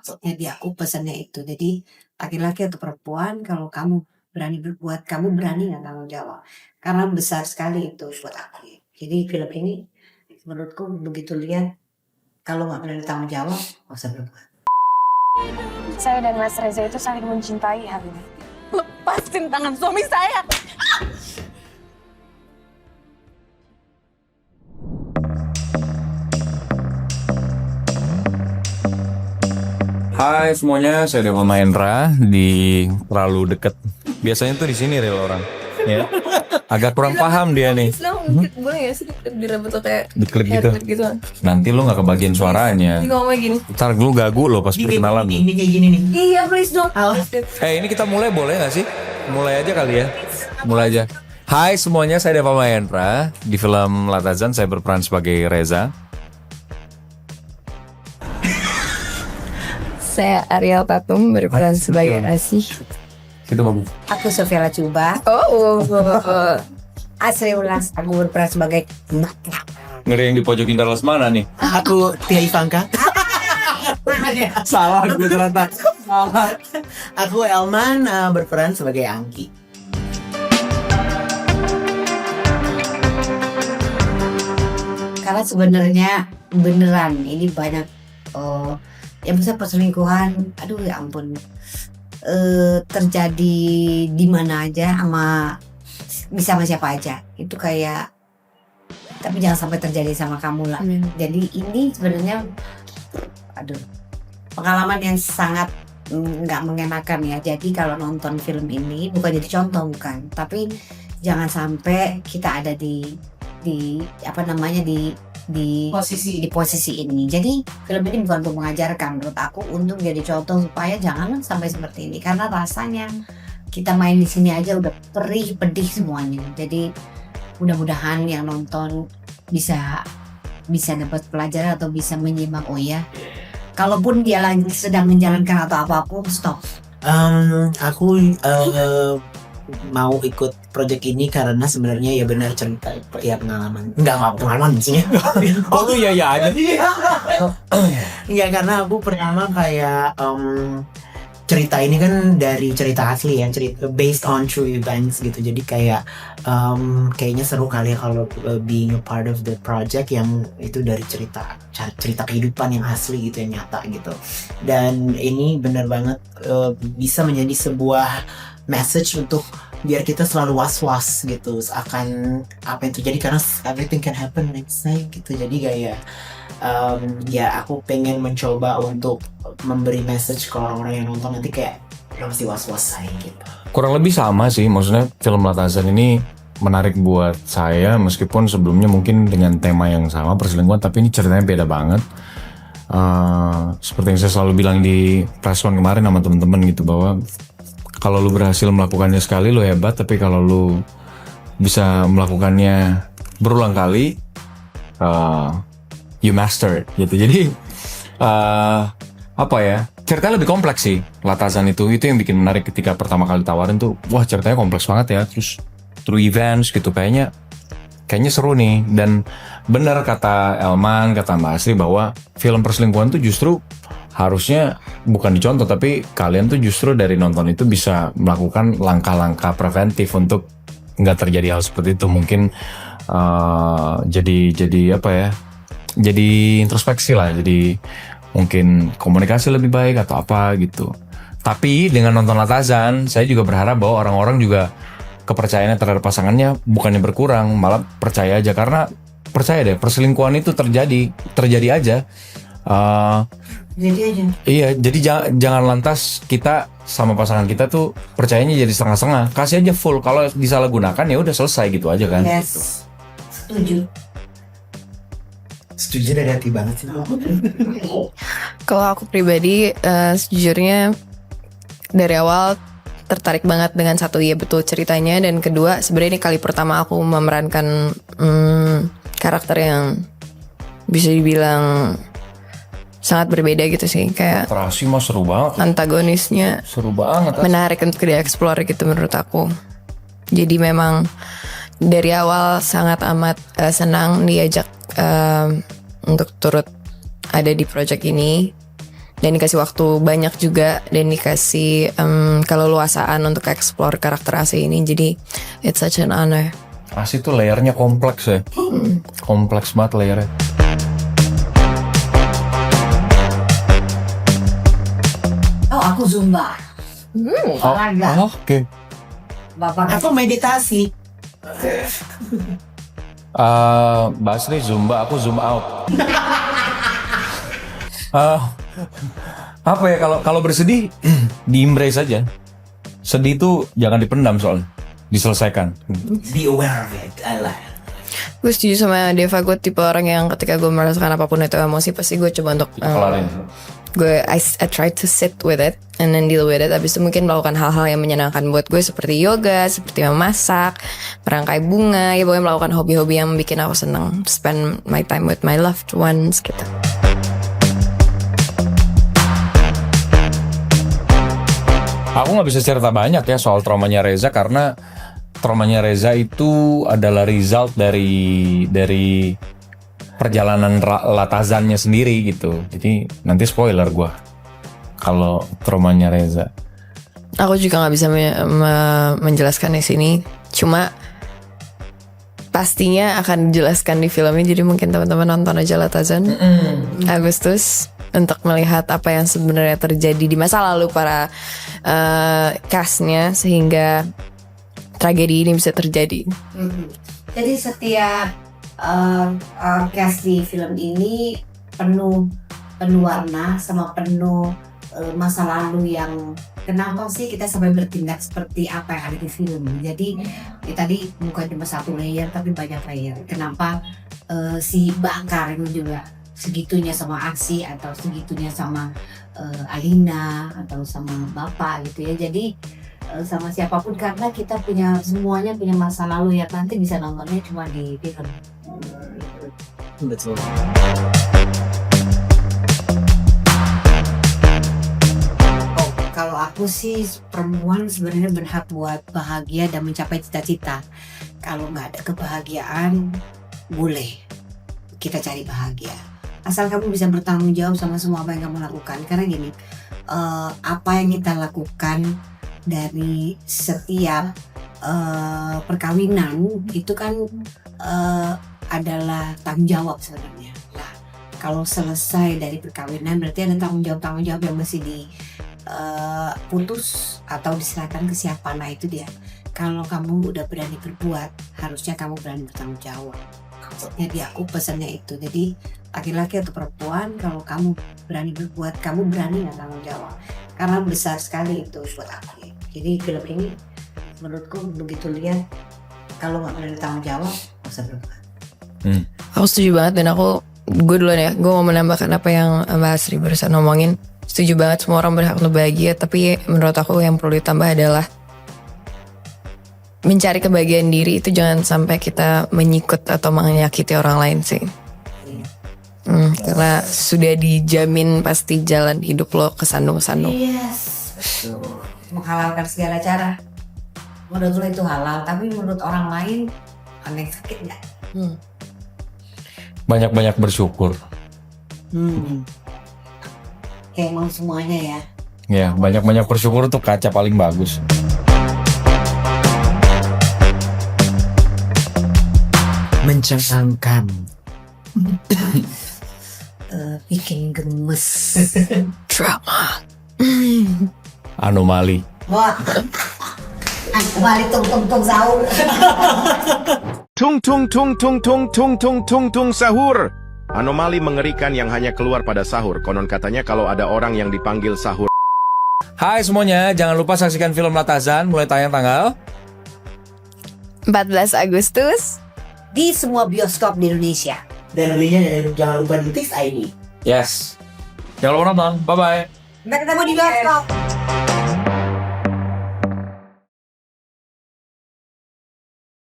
maksudnya di aku pesannya itu. Jadi laki-laki atau perempuan kalau kamu berani berbuat, kamu berani nggak tanggung jawab. Karena besar sekali itu buat aku. Jadi film ini menurutku begitu lihat kalau nggak berani tanggung jawab, nggak usah berbuat. Saya dan Mas Reza itu saling mencintai hari ini. Lepasin tangan suami saya. Hai semuanya, saya Dewa Mahendra di terlalu deket. Biasanya tuh di sini real orang. Ya. Agak kurang paham dia nih. Boleh ya sih direbut kayak Diklip gitu. gitu. Nanti lu nggak kebagian suaranya. Ngomong gini. Ntar lu gagu lo pas perkenalan. Ini kayak gini nih. Iya, please dong. Ini kita mulai boleh nggak sih? Mulai aja kali ya. Mulai aja. Hai semuanya, saya Deva Mahendra. Di film Latazan saya berperan sebagai Reza. Saya Ariel Tatum berperan sebagai Asih. Itu bagus. Aku Sofia Lacuba. Asri Ulas. Aku berperan sebagai Mata. Ngeri yang di pojok Indra Lesmana nih. Aku Tia Ivanka. Salah gue ternyata. Salah. Aku Elman berperan sebagai Angki. Karena sebenarnya beneran ini banyak yang besar perselingkuhan. Aduh ya ampun. Terjadi di mana aja bisa sama siapa aja. Itu kayak tapi jangan sampai terjadi sama kamu lah. Jadi ini sebenarnya pengalaman yang sangat nggak mengenakan ya. Jadi kalau nonton film ini bukan jadi contoh, bukan, tapi jangan sampai kita ada di posisi ini. Jadi film ini bukan untuk mengajarkan, menurut aku untuk jadi contoh supaya jangan sampai seperti ini. Karena rasanya kita main di sini aja udah pedih semuanya. Jadi mudah-mudahan yang nonton bisa dapat pelajaran atau bisa menyimak. Oh ya, kalaupun dia lagi sedang menjalankan atau apapun, stop. Aku mau ikut project ini karena sebenarnya ya benar cerita ya pengalaman. Enggak pengalaman maksudnya. Oh tuh ya aja. Iya karena aku pertama kayak cerita ini kan dari cerita asli ya, cerita based on true events gitu. Jadi kayak kayaknya seru kali kalau being a part of the project yang itu dari cerita kehidupan yang asli gitu, yang nyata gitu. Dan ini benar banget bisa menjadi sebuah message untuk biar kita selalu was-was gitu akan apa yang terjadi karena everything can happen next day gitu. Jadi kayak ya aku pengen mencoba untuk memberi message ke orang-orang yang nonton nanti kayak lo mesti was-was aja gitu. Kurang lebih sama sih, maksudnya film Latazan ini menarik buat saya meskipun sebelumnya mungkin dengan tema yang sama perselingkuhan, tapi ini ceritanya beda banget. Seperti yang saya selalu bilang di press one kemarin sama temen-temen gitu, bahwa kalau lu berhasil melakukannya sekali lu hebat, tapi kalau lu bisa melakukannya berulang kali, you master gitu. Jadi apa ya, ceritanya lebih kompleks sih Latazan itu yang bikin menarik ketika pertama kali tawarin tuh. Wah ceritanya kompleks banget ya, terus through events gitu, kayaknya seru nih. Dan benar kata Elman, kata Mbak Asri bahwa film perselingkuhan tuh justru harusnya bukan dicontoh, tapi kalian tuh justru dari nonton itu bisa melakukan langkah-langkah preventif untuk nggak terjadi hal seperti itu. Mungkin jadi apa ya, jadi introspeksi lah, jadi mungkin komunikasi lebih baik atau apa gitu. Tapi dengan nonton Latazan, saya juga berharap bahwa orang-orang juga kepercayaannya terhadap pasangannya bukannya berkurang, malah percaya aja. Karena percaya deh, perselingkuhan itu terjadi aja. Jadi aja. Iya, jadi jangan lantas kita sama pasangan kita tuh percayanya jadi setengah-setengah. Kasih aja full. Kalau disalahgunakan ya udah selesai gitu aja kan. Yes. Setuju dari hati banget sih. Kalau aku pribadi sejujurnya dari awal tertarik banget dengan satu, ya betul ceritanya, dan kedua sebenarnya ini kali pertama aku memerankan karakter yang bisa dibilang sangat berbeda gitu sih, kayak Terasi mah seru banget. antagonisnya Seru banget. menarik untuk dieksplor gitu menurut aku. Jadi memang dari awal sangat amat senang diajak untuk turut ada di project ini. dan dikasih waktu banyak juga, dan dikasih keleluasaan untuk explore karakter Asi ini. Jadi it's such an honor. Asi tuh layernya kompleks ya. Kompleks banget layernya. Oh, aku Zumba. Olahraga. Oke. Bapak Aku meditasi. Basri Zumba, aku zoom out. Apa ya, kalau bersedih di embrace aja. Sedih tuh jangan dipendam soalnya, diselesaikan. Be aware of it. I like. Gue setuju sama Deva, gue tipe orang yang ketika gue merasakan apapun itu emosi, pasti gue coba untuk Kelarin. I try to sit with it and then deal with it. Abis itu mungkin melakukan hal-hal yang menyenangkan buat gue, seperti yoga, seperti memasak, merangkai bunga, ya pokoknya melakukan hobi-hobi yang bikin aku senang. Spend my time with my loved ones gitu. Aku nggak bisa cerita banyak ya soal traumanya Reza, karena traumanya Reza itu adalah result dari perjalanan Latazannya sendiri gitu. Jadi nanti spoiler gua kalau traumanya Reza. Aku juga nggak bisa menjelaskan di sini. Cuma pastinya akan dijelaskan di filmnya. Jadi mungkin teman-teman nonton aja Latazan Agustus untuk melihat apa yang sebenarnya terjadi di masa lalu para castnya sehingga tragedi ini bisa terjadi. Jadi setiap cast di film ini penuh warna sama penuh masa lalu yang kenapa sih kita sampai bertindak seperti apa yang ada di film. Jadi ya tadi bukan cuma satu layer tapi banyak layer. Kenapa si Bakar ini juga segitunya sama Aksi atau segitunya sama Alina atau sama Bapak gitu ya. Jadi sama siapapun, karena kita semuanya punya masa lalu yang nanti bisa nontonnya cuma di film. Betul. Kalau aku sih perempuan sebenarnya berhak buat bahagia dan mencapai cita-cita. Kalau nggak ada kebahagiaan, boleh kita cari bahagia. Asal kamu bisa bertanggung jawab sama semua apa yang kamu lakukan. Karena gini, apa yang kita lakukan dari setiap perkawinan itu kan adalah tanggung jawab sebenarnya. Nah, kalau selesai dari perkawinan berarti ada tanggung jawab yang mesti putus atau diserahkan ke siapa. Nah itu dia. Kalau kamu udah berani berbuat, harusnya kamu berani bertanggung jawab. Jadi aku pesannya itu. Jadi laki-laki atau perempuan, kalau kamu berani berbuat, kamu berani nggak tanggung jawab. Karena besar sekali itu buat aku. Jadi film ini menurutku begitu lihat, kalau nggak berani tanggung jawab, nggak usah berbuat. Aku setuju banget, dan gue duluan ya, gue mau menambahkan apa yang Mbak Asri barusan ngomongin. Setuju banget, semua orang berhak untuk bahagia, tapi menurut aku yang perlu ditambah adalah mencari kebahagiaan diri itu jangan sampai kita menyikut atau menyakiti orang lain sih. Karena sudah dijamin pasti jalan hidup lo kesandung-sandung. Yes, betul. Menghalalkan segala cara. Menurut lo itu halal, tapi menurut orang lain aneh sakit nggak? Banyak-banyak bersyukur. Kayak emang semuanya ya. Ya, banyak-banyak bersyukur untuk kaca paling bagus. Mencengangkan. Bikin gemes. Drama. Anomali. Wah. Balik tung sahur. Tung tung tung tung tung tung tung tung tung sahur. Anomali mengerikan yang hanya keluar pada sahur. Konon katanya kalau ada orang yang dipanggil sahur. Hai semuanya, jangan lupa saksikan film Latazan mulai tayang tanggal 14 Agustus Di semua bioskop di Indonesia. Dan belinya jangan lupa di Tix ID. Yes. Jangan lupa nonton. Bye bye. Sampai ketemu di bioskop.